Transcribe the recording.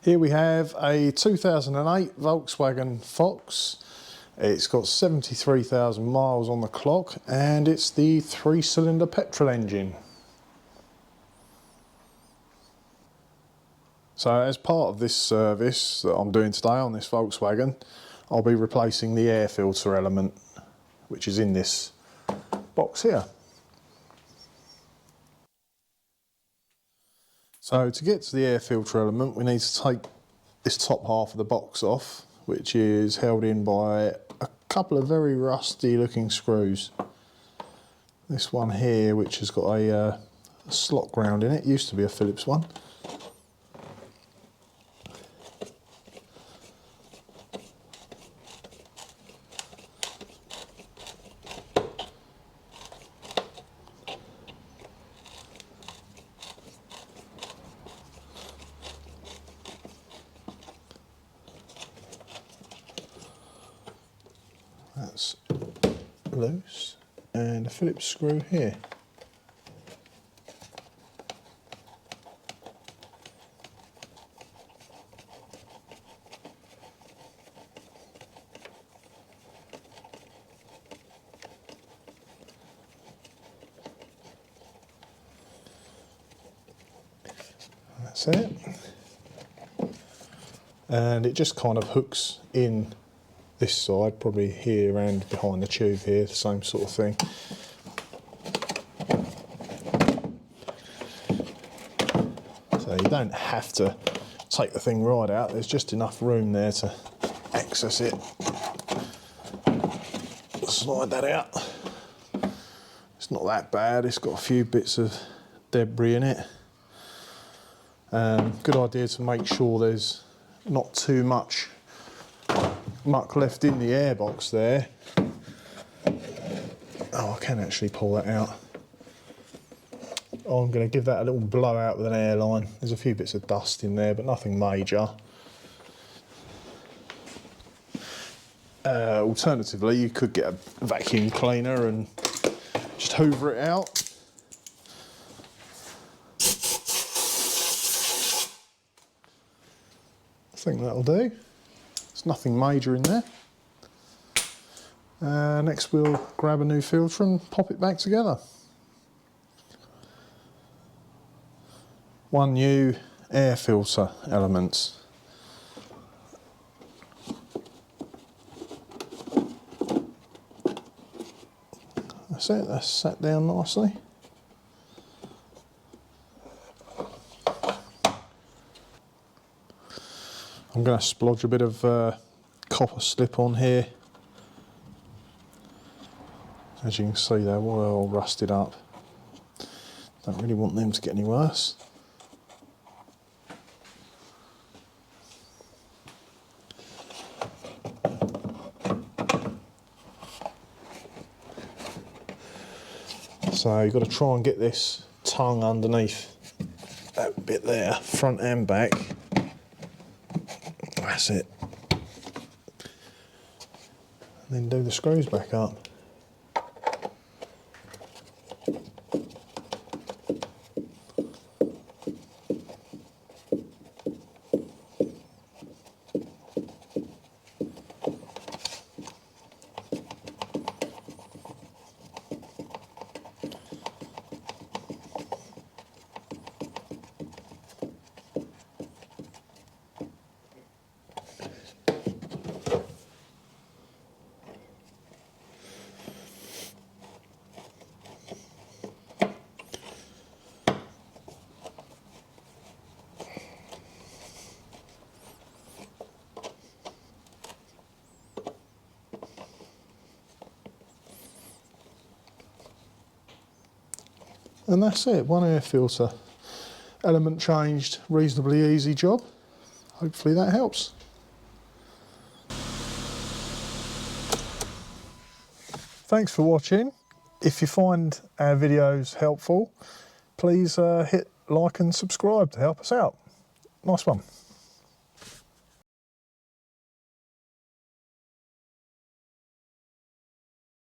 Here we have a 2008 Volkswagen Fox. It's got 73,000 miles on the clock and it's the 3-cylinder petrol engine. So as part of this service that I'm doing today on this Volkswagen, I'll be replacing the air filter element, which is in this box here. So to get to the air filter element, we need to take this top half of the box off, which is held in by a couple of very rusty looking screws. This one here, which has got a slot ground in it, used to be a Phillips one. That's loose, and a Phillips screw here. That's it. And it just kind of hooks in this side, probably here and behind the tube here, the same sort of thing. So you don't have to take the thing right out, there's just enough room there to access it. Slide that out. It's not that bad, it's got a few bits of debris in it. Good idea to make sure there's not too much muck left in the airbox there. Oh, I can actually pull that out. Oh, I'm going to give that a little blowout with an airline. There's a few bits of dust in there, but nothing major. Alternatively, you could get a vacuum cleaner and just hoover it out. I think that'll do. There's nothing major in there. Next we'll grab a new filter and pop it back together. One new air filter element. That's it, that's sat down nicely. I'm going to splodge a bit of copper slip on here. As you can see, they're well rusted up. Don't really want them to get any worse. So you've got to try and get this tongue underneath that bit there, front and back. That's it. And then do the screws back up. And that's it, one air filter. Element changed, reasonably easy job. Hopefully that helps. Thanks for watching. If you find our videos helpful, please hit like and subscribe to help us out. Nice one.